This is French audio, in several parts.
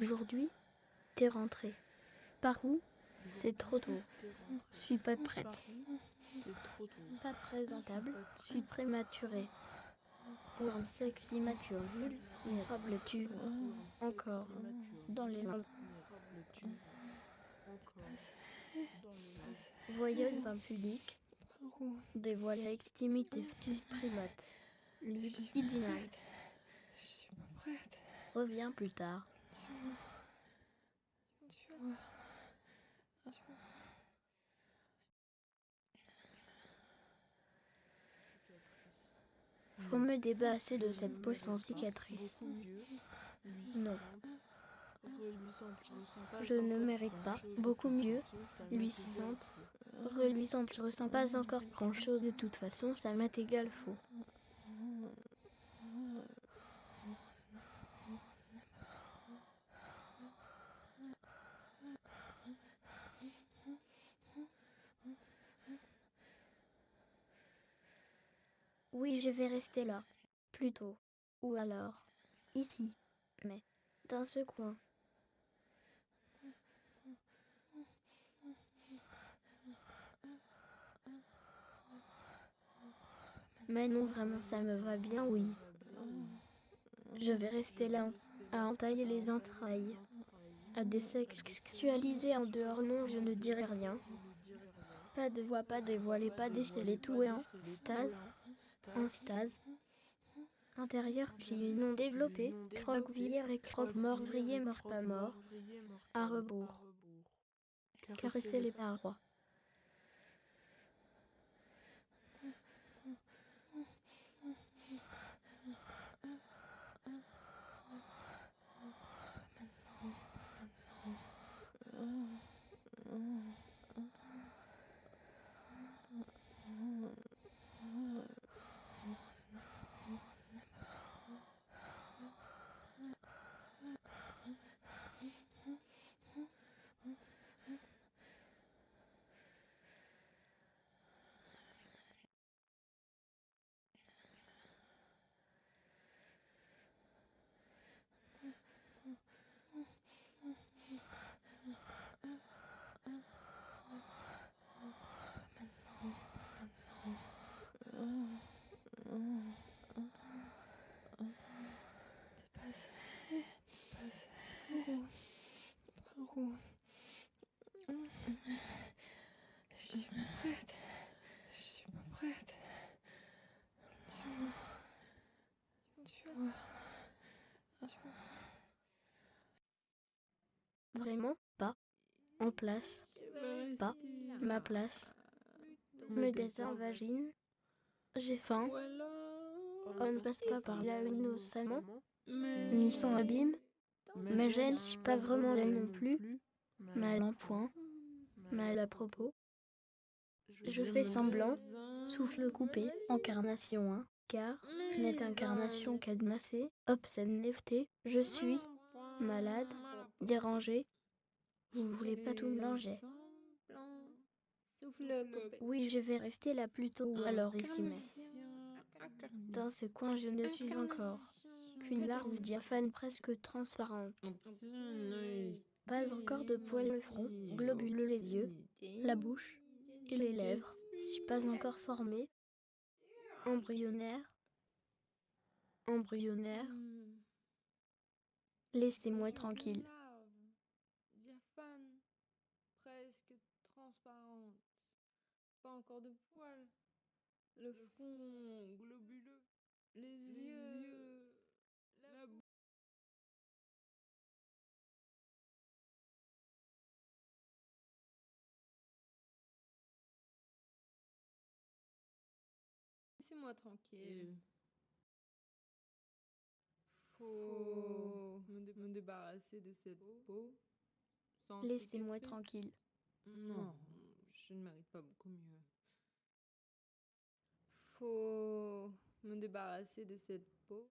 Aujourd'hui, t'es rentrée. Par où? C'est trop tôt. Suis pas prête. Pas présentable, suis prématurée. Pour un sexe immature vulnérable, tu encore dans les mains. Voyeuse impudique, dévoile l'extimité ftus primate. Libidinal. Je suis pas prête. Reviens plus tard. Tu vois. Faut me débarrasser de cette peau sans cicatrice. Non. Je ne mérite pas. Beaucoup mieux. Luisante. Reluisante, je ressens pas encore grand chose de toute façon, ça m'est égal faux. Oui, je vais rester là. Plutôt. Ou alors. Ici. Mais. Dans ce coin. Mais non, vraiment, ça me va bien, oui. Je vais rester là, à entailler les entrailles. À désexualiser en dehors, non, je ne dirai rien. Pas de voix, pas dévoilé, pas décelé, tout est en stase. En stase. Intérieur puis non développé, croque-villère et croque-mort, vrillé, mort pas mort. À rebours. Caresser les parois. Par où? Je suis pas prête. Je suis pas prête. Tu vois. Vraiment pas. En place. Pas. Ma place. Me désinvagine. J'ai faim. On ne passe pas par là innocemment. Ni sans abîme. Mais je ne suis pas vraiment là non plus. Mal en point. Mal à propos. Je fais semblant. Souffle coupé. Incarnation 1. Car n'est incarnation cadenassée. Obscène lèveté. Je suis malade. Dérangé. Vous voulez pas tout mélanger. Souffle coupé. Oui, je vais rester là plutôt ou alors ici, mais dans ce coin, je ne suis encore qu'une larve diaphane presque transparente. Pas encore de poils le front, globuleux les yeux, la bouche et les lèvres. Je suis pas encore formée. Embryonnaire. Laissez-moi tranquille. Diaphane, presque transparente. Pas encore de poils. Le front globuleux. Les yeux. La bouche. Laissez-moi tranquille. Faut me débarrasser de cette peau. Sans Laissez-moi cicatrice. tranquille. Non, je ne mérite pas beaucoup mieux. Faut me débarrasser de cette peau.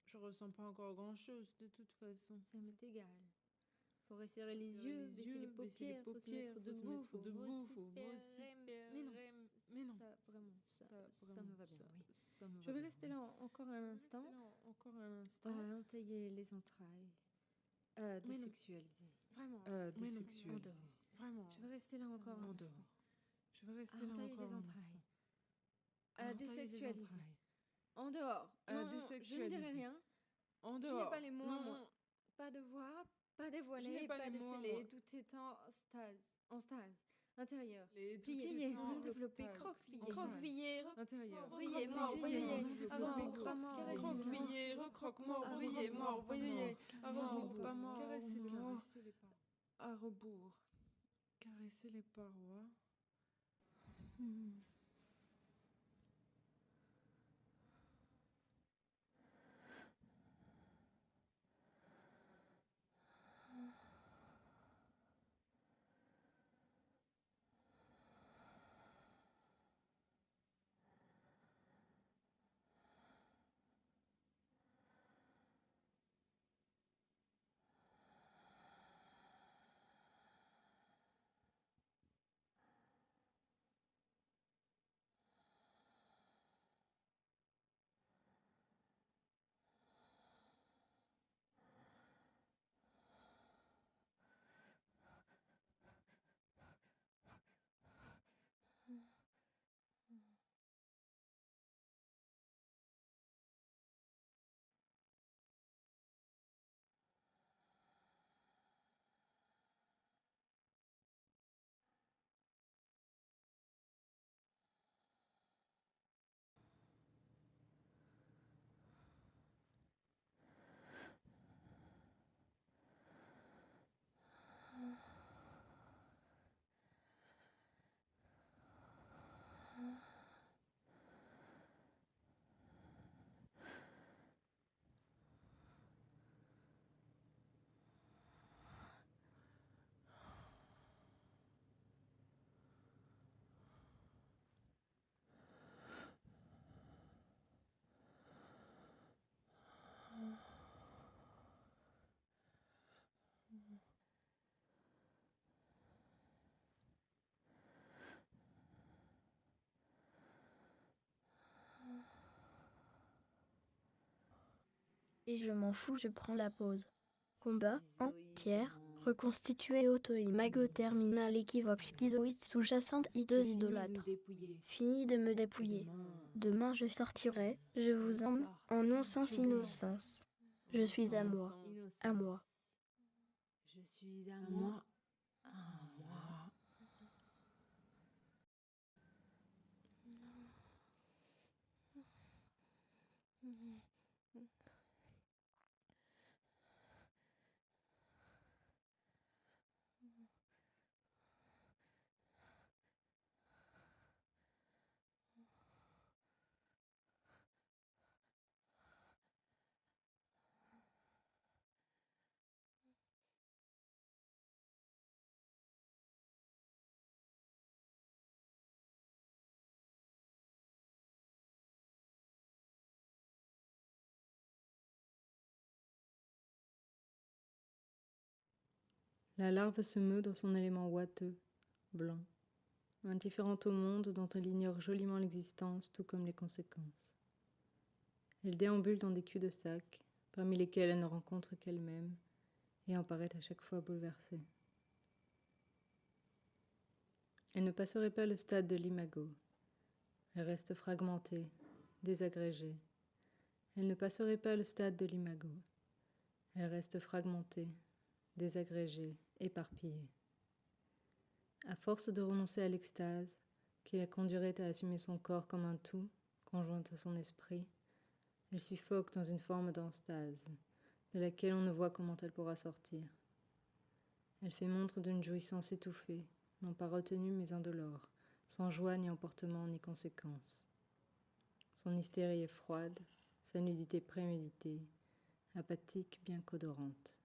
Je ressens pas encore grand chose de toute façon. Ça m'est égal. Faut resserrer les yeux, baisser les paupières, faut se mettre debout, faut vociférer. Mais non, ça me va bien, oui. Je vais rester là encore un instant, à entailler les entrailles, Désexualisé. Vraiment. Désexualisé. En dehors. Vraiment. Je veux rester là encore un En instant. dehors. Je veux rester là Tailler encore les un entrailles. instant. Désexualisé. En dehors. Non, je ne dirai Désexualisé. rien. En Je dehors. n'ai pas les mots à Non. moi. Pas de voix, pas Je dévoilé, n'ai pas pas les mots à décelé. moi. Tout est en stase. En stase. Intérieur. Tout Plié, est non en développé, stase. croquevillé, En croquevillé, Intérieur. briller, mort, briller, avant, pas mort, Recroquevillé, recroque-mort, briller, mort, briller, à rebours, pas mort, caresser les pas. À rebours, caresser les parois. Et je m'en fous, je prends la pause. Combat, entière, reconstituée auto-imago terminale équivoque schizoïde sous-jacente hideuse idolâtre. Fini de me dépouiller. Demain je sortirai, je vous aime, en non-sens innocence. Je suis à moi, à moi. Je suis à moi. La larve se meut dans son élément ouateux, blanc, indifférente au monde dont elle ignore joliment l'existence, tout comme les conséquences. Elle déambule dans des culs-de-sac, parmi lesquels elle ne rencontre qu'elle-même, et en paraît à chaque fois bouleversée. Elle ne passerait pas le stade de l'imago. Elle reste fragmentée, désagrégée. Elle ne passerait pas le stade de l'imago. Elle reste fragmentée, désagrégée, éparpillée. À force de renoncer à l'extase, qui la conduirait à assumer son corps comme un tout, conjoint à son esprit, elle suffoque dans une forme d'enstase, de laquelle on ne voit comment elle pourra sortir. Elle fait montre d'une jouissance étouffée, non pas retenue mais indolore, sans joie ni emportement ni conséquence. Son hystérie est froide, sa nudité préméditée, apathique bien qu'odorante.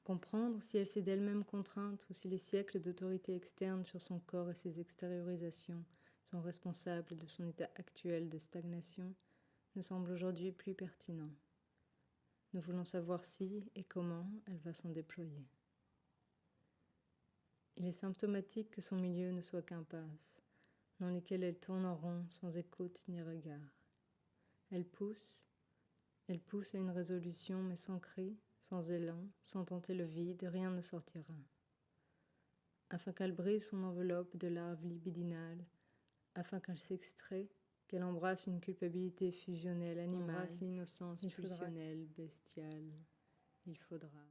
Comprendre si elle s'est d'elle-même contrainte ou si les siècles d'autorité externe sur son corps et ses extériorisations sont responsables de son état actuel de stagnation ne semble aujourd'hui plus pertinent. Nous voulons savoir si et comment elle va s'en déployer. Il est symptomatique que son milieu ne soit qu'impasse, dans lesquelles elle tourne en rond sans écoute ni regard. Elle pousse, Elle pousse à une résolution, mais sans cri, sans élan, sans tenter le vide, rien ne sortira. Afin qu'elle brise son enveloppe de larve libidinale, afin qu'elle s'extrait, qu'elle embrasse une culpabilité fusionnelle animale, embrasse l'innocence pulsionnelle, bestiale, il faudra...